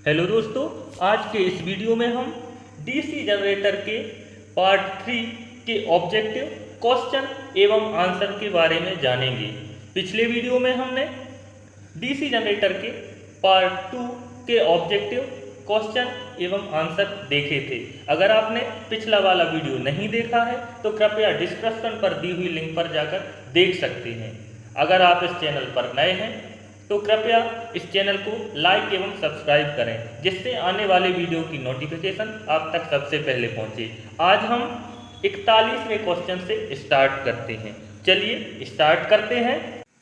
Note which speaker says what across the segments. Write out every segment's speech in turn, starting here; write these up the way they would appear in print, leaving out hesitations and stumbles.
Speaker 1: Hello दोस्तों, आज के इस वीडियो में हम डीसी जनरेटर के पार्ट 3 के ऑब्जेक्टिव क्वेश्चन एवं आंसर के बारे में जानेंगे। पिछले वीडियो में हमने डीसी जनरेटर के पार्ट 2 के ऑब्जेक्टिव क्वेश्चन एवं आंसर देखे थे। अगर आपने पिछला वाला वीडियो नहीं देखा है तो कृपया डिस्क्रिप्शन पर दी हुई लिंक पर जाकर देख सकते हैं। अगर आप इस चैनल पर नए हैं तो कृपया इस चैनल को लाइक एवं सब्सक्राइब करें, जिससे आने वाले वीडियो की नोटिफिकेशन आप तक सबसे पहले पहुंचे। आज हम 41वें क्वेश्चन से स्टार्ट करते हैं। चलिए स्टार्ट करते हैं।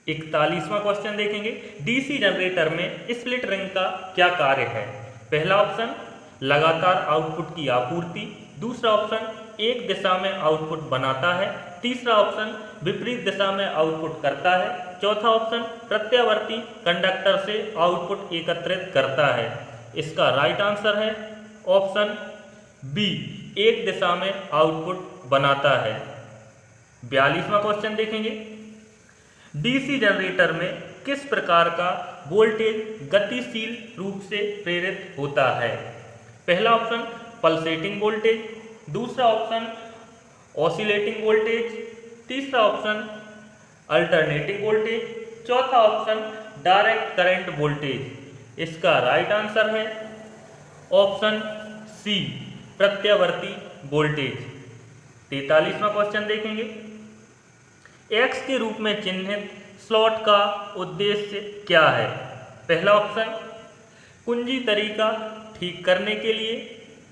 Speaker 1: 41वां क्वेश्चन देखेंगे, डीसी जनरेटर में स्प्लिट रिंग का क्या कार्य है। पहला ऑप्शन लगातार आउटपुट की आपूर्ति, दूसरा ऑप्शन एक दिशा में आउटपुट बनाता है, तीसरा ऑप्शन विपरीत दिशा में आउटपुट करता है, चौथा ऑप्शन प्रत्यावर्ती कंडक्टर से आउटपुट एकत्रित करता है। इसका राइट आंसर है ऑप्शन बी, एक दिशा में आउटपुट बनाता है। 42वां क्वेश्चन देखेंगे, डीसी जनरेटर में किस प्रकार का वोल्टेज गतिशील रूप से प्रेरित होता है। पहला ऑप्शन पल्सेटिंग वोल्टेज, दूसरा ऑप्शन ऑसिलेटिंग वोल्टेज, तीसरा ऑप्शन अल्टरनेटिंग वोल्टेज, चौथा ऑप्शन डायरेक्ट करंट वोल्टेज। इसका राइट आंसर है ऑप्शन सी, प्रत्यावर्ती वोल्टेज। 43वां क्वेश्चन देखेंगे, एक्स के रूप में चिन्हित स्लॉट का उद्देश्य क्या है। पहला ऑप्शन कुंजी तरीका ठीक करने के लिए,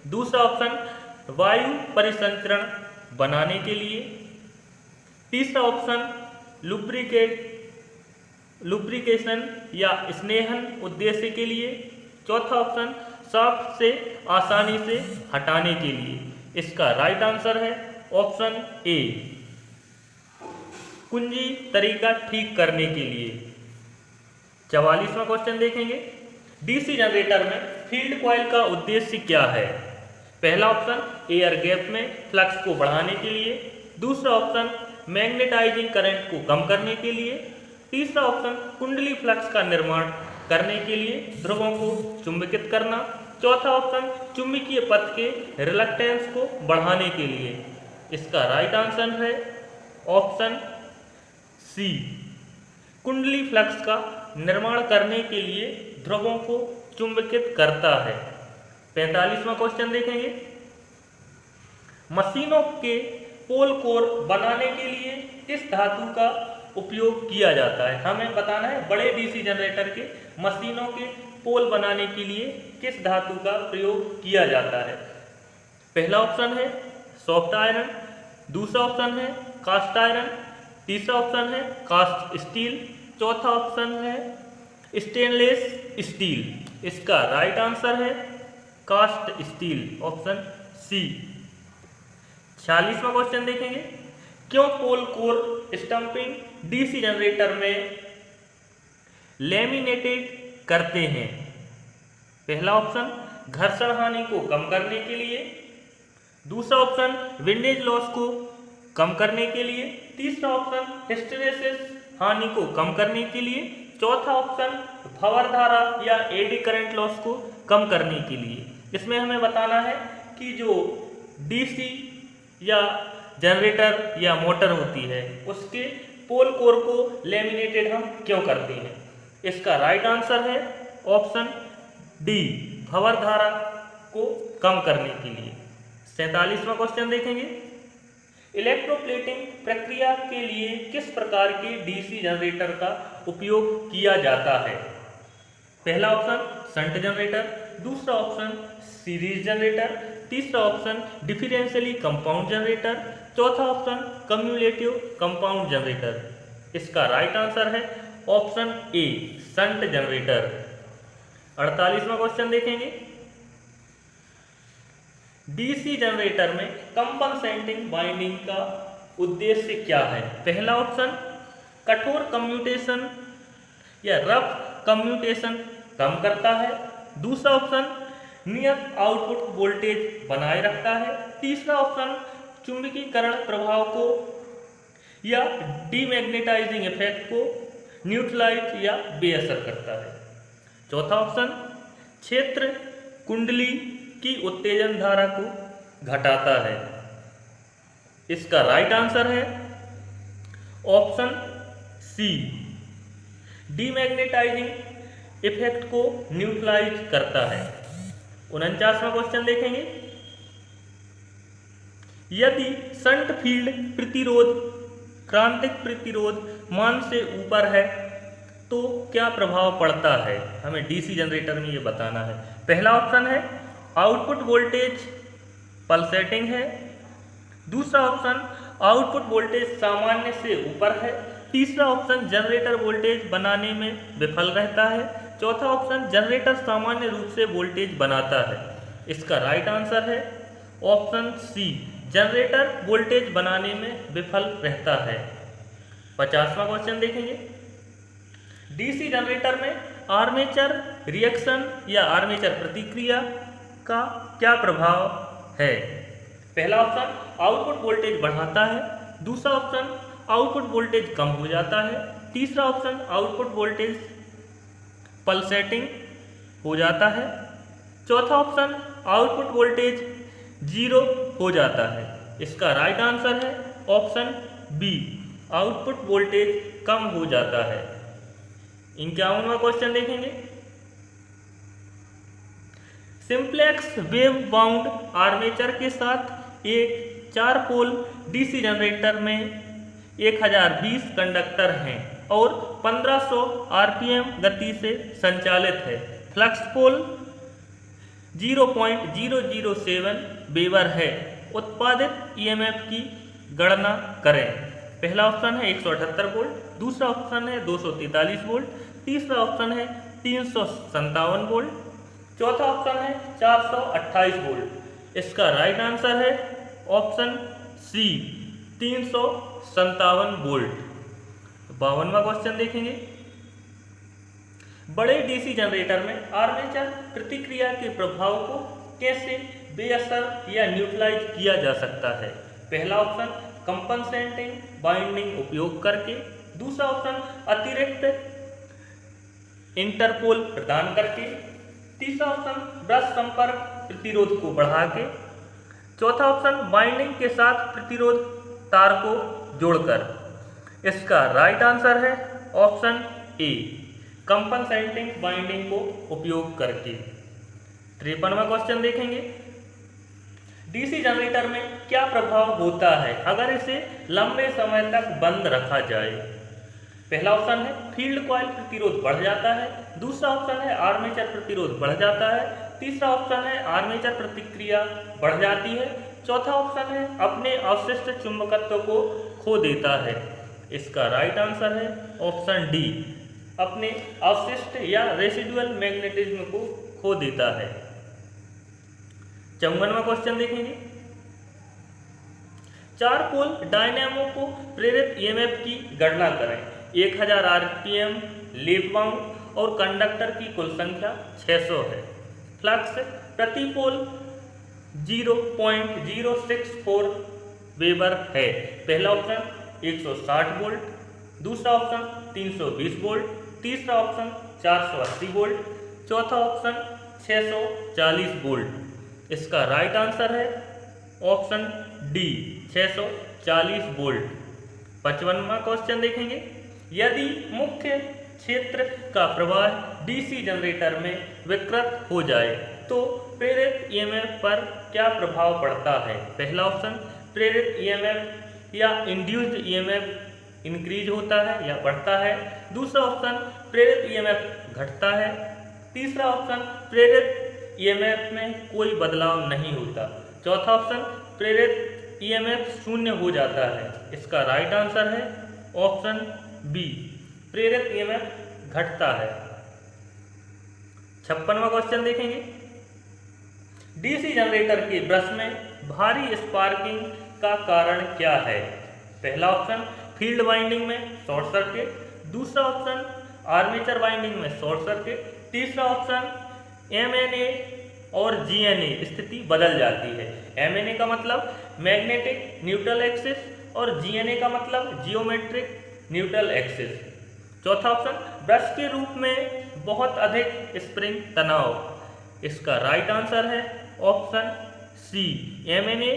Speaker 1: दूसरा ऑप्शन वायु परिसंचरण बनाने के लिए, तीसरा ऑप्शन लुब्रिकेशन या स्नेहन उद्देश्य के लिए, चौथा ऑप्शन शाफ्ट से आसानी से हटाने के लिए। इसका राइट आंसर है ऑप्शन ए, कुंजी तरीका ठीक करने के लिए। 44वां क्वेश्चन देखेंगे, डीसी जनरेटर में फील्ड कॉइल का उद्देश्य क्या है। पहला ऑप्शन एयर गैप में फ्लक्स को बढ़ाने के लिए, दूसरा ऑप्शन मैग्नेटाइजिंग करंट को कम करने के लिए, तीसरा ऑप्शन कुंडली फ्लक्स का निर्माण करने के लिए ध्रुवों को चुंबकित करना, चौथा ऑप्शन चुंबकीय पथ के रिलक्टेंस को बढ़ाने के लिए। इसका राइट आंसर है ऑप्शन सी, कुंडली फ्लक्स का निर्माण करने के लिए ध्रुवों को चुंबकित करता है। 45वां क्वेश्चन देखेंगे, मशीनों के पोल कोर बनाने के लिए किस धातु का उपयोग किया जाता है। हमें बताना है बड़े डीसी जनरेटर के मशीनों के पोल बनाने के लिए किस धातु का प्रयोग किया जाता है। पहला ऑप्शन है सॉफ्ट आयरन, दूसरा ऑप्शन है कास्ट आयरन, तीसरा ऑप्शन है कास्ट स्टील, चौथा ऑप्शन है स्टेनलेस स्टील। इसका राइट आंसर है कास्ट स्टील, ऑप्शन सी। 46वां क्वेश्चन देखेंगे, क्यों pole core stamping DC generator में लैमिनेटेड करते हैं। पहला ऑप्शन घर्षण हानि को कम करने के लिए, दूसरा ऑप्शन विंडेज लॉस को कम करने के लिए, तीसरा ऑप्शन हिस्टेरेसिस हानि को कम करने के लिए, चौथा ऑप्शन फवर धारा या एडी करंट लॉस को कम करने के लिए। इसमें हमें बताना है कि जो डीसी या जनरेटर या मोटर होती है उसके पोल कोर को लैमिनेटेड हम क्यों करते हैं। इसका राइट आंसर है ऑप्शन डी, फवर धारा को कम करने के लिए। 47वां क्वेश्चन देखेंगे, इलेक्ट्रोप्लेटिंग प्रक्रिया के लिए किस प्रकार के डीसी जनरेटर का उपयोग किया जाता है। पहला ऑप्शन शंट जनरेटर, दूसरा ऑप्शन सीरीज जनरेटर, तीसरा ऑप्शन डिफरेंशियली कंपाउंड जनरेटर, चौथा ऑप्शन कम्युलेटिव कंपाउंड जनरेटर। इसका राइट आंसर है ऑप्शन ए, शंट जनरेटर। 48वां क्वेश्चन देखेंगे, डीसी जनरेटर में कंपनसेटिंग वाइंडिंग का उद्देश्य क्या है। पहला ऑप्शन कठोर कम्यूटेशन या रफ कम्यूटेशन कम करता है, दूसरा ऑप्शन नियत आउटपुट वोल्टेज बनाए रखता है, तीसरा ऑप्शन चुंबकीकरण प्रभाव को या डीमैग्नेटाइजिंग इफेक्ट को न्यूट्रलाइज या बेअसर करता है, चौथा ऑप्शन क्षेत्र कुंडली की उत्तेजन धारा को घटाता है। इसका राइट आंसर है ऑप्शन सी, डीमैग्नेटाइजिंग इफेक्ट को न्यूट्रलाइज करता है। 49वां क्वेश्चन देखेंगे। यदि शंट फील्ड प्रतिरोध क्रांतिक प्रतिरोध मान से ऊपर है तो क्या प्रभाव पड़ता है? हमें डीसी जनरेटर में ये बताना है। पहला ऑप्शन है आउटपुट वोल्टेज पल्सेटिंग है। दूसरा ऑप्शन आउटपुट वोल्टेज सामान्य से ऊपर है। तीसरा ऑप्शन जनरेटर वोल्टेज बनाने में विफल रहता है। चौथा ऑप्शन जनरेटर सामान्य रूप से वोल्टेज बनाता है। इसका राइट आंसर है ऑप्शन सी, जनरेटर वोल्टेज बनाने में विफल रहता है। 50वां क्वेश्चन देखेंगे। डीसी जनरेटर में आर्मेचर रिएक्शन या आर्मेचर प्रतिक्रिया का क्या प्रभाव है? पहला ऑप्शन आउटपुट वोल्टेज बढ़ाता है। दूसरा ऑप्शन आउटपुट वोल्टेज कम हो जाता है। तीसरा ऑप्शन आउटपुट वोल्टेज पल्सेटिंग हो जाता है। चौथा ऑप्शन आउटपुट वोल्टेज 0 हो जाता है। इसका राइट आंसर है ऑप्शन बी, आउटपुट वोल्टेज कम हो जाता है। 51वां क्वेश्चन देखेंगे। सिंप्लेक्स वेव बाउंड आर्मेचर के साथ एक 4 पोल डीसी जनरेटर में 1020 कंडक्टर हैं और 1500 आरपीएम गति से संचालित है। फ्लक्स पोल 0.007 वेबर है। उत्पादित ईएमएफ की गणना करें। पहला ऑप्शन है 178 वोल्ट, दूसरा ऑप्शन है 243 वोल्ट, तीसरा ऑप्शन है 357 वोल्ट, चौथा ऑप्शन है 428 वोल्ट। इसका राइट आंसर है ऑप्शन सी, 357 वोल्ट। 52वां क्वेश्चन देखेंगे। बड़े डीसी जनरेटर में आर्मेचर प्रतिक्रिया के प्रभाव को कैसे बेअसर या न्यूट्रलाइज किया जा सकता है? पहला ऑप्शन कंपनसेटिंग बाइंडिंग उपयोग करके। दूसरा ऑप्शन अतिरिक्त इंटरपोल प्रदान करके। तीसरा ऑप्शन ब्रश संपर्क प्रतिरोध को बढ़ा के। चौथा ऑप्शन बाइंडिंग के साथ प्रतिरोध तार को जोड़कर। इसका राइट आंसर है ऑप्शन ए, कंपनसेटिंग बाइंडिंग को उपयोग करके। 53वां क्वेश्चन देखेंगे। डीसी जनरेटर में क्या प्रभाव होता है अगर इसे लंबे समय तक बंद रखा जाए? पहला ऑप्शन है फील्ड कॉइल प्रतिरोध बढ़ जाता है। दूसरा ऑप्शन है आर्मेचर प्रतिरोध बढ़ जाता है। तीसरा ऑप्शन है आर्मेचर प्रतिक्रिया बढ़ जाती है। चौथा ऑप्शन है अपने अवशिष्ट चुंबकत्व को खो देता है। इसका राइट आंसर है ऑप्शन डी, अपने अवशिष्ट या रेसिडुअल मैग्नेटिज्म को खो देता है। 54वां क्वेश्चन देखेंगे। 4 पोल डायनेमो को प्रेरित ईएमएफ की गणना करें। 1000 आरपीएम लैप बाउंड और कंडक्टर की कुल संख्या 600 है। फ्लक्स प्रति पोल 0.064 वेबर है। पहला ऑप्शन 160 वोल्ट, दूसरा ऑप्शन 320 वोल्ट, तीसरा ऑप्शन 480 वोल्ट, चौथा ऑप्शन 640 वोल्ट। इसका राइट आंसर है ऑप्शन डी, 640 वोल्ट। 55वां क्वेश्चन देखेंगे। यदि मुख्य क्षेत्र का प्रवाह डीसी जनरेटर में विकृत हो जाए तो प्रेरित ईएमएफ पर क्या प्रभाव पड़ता है? पहला ऑप्शन प्रेरित ईएमएफ या इंड्यूस्ड ईएमएफ इंक्रीज होता है या बढ़ता है। दूसरा ऑप्शन प्रेरित ईएमएफ घटता है। तीसरा ऑप्शन प्रेरित ईएमएफ में कोई बदलाव नहीं होता। चौथा ऑप्शन प्रेरित ईएमएफ शून्य हो जाता है। इसका राइट आंसर है ऑप्शन बी, प्रेरित ईएमएफ घटता है। 56वां क्वेश्चन देखेंगे। डीसी जनरेटर के ब्रश में भारी स्पार्किंग का कारण क्या है? पहला ऑप्शन फील्ड वाइंडिंग में शॉर्ट सर्किट, दूसरा ऑप्शन आर्मेचर वाइंडिंग में शॉर्ट सर्किट, तीसरा ऑप्शन एमएनए और जीएनए स्थिति बदल जाती है। एमएनए का मतलब मैग्नेटिक न्यूट्रल एक्सिस और जीएनए का मतलब जियोमेट्रिक न्यूट्रल एक्सिस। चौथा ऑप्शन ब्रश के रूप में बहुत अधिक स्प्रिंग तनाव। इसका राइट आंसर है ऑप्शन सी, एमएनए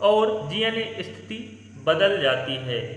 Speaker 1: और जीएनए स्थिति बदल जाती है।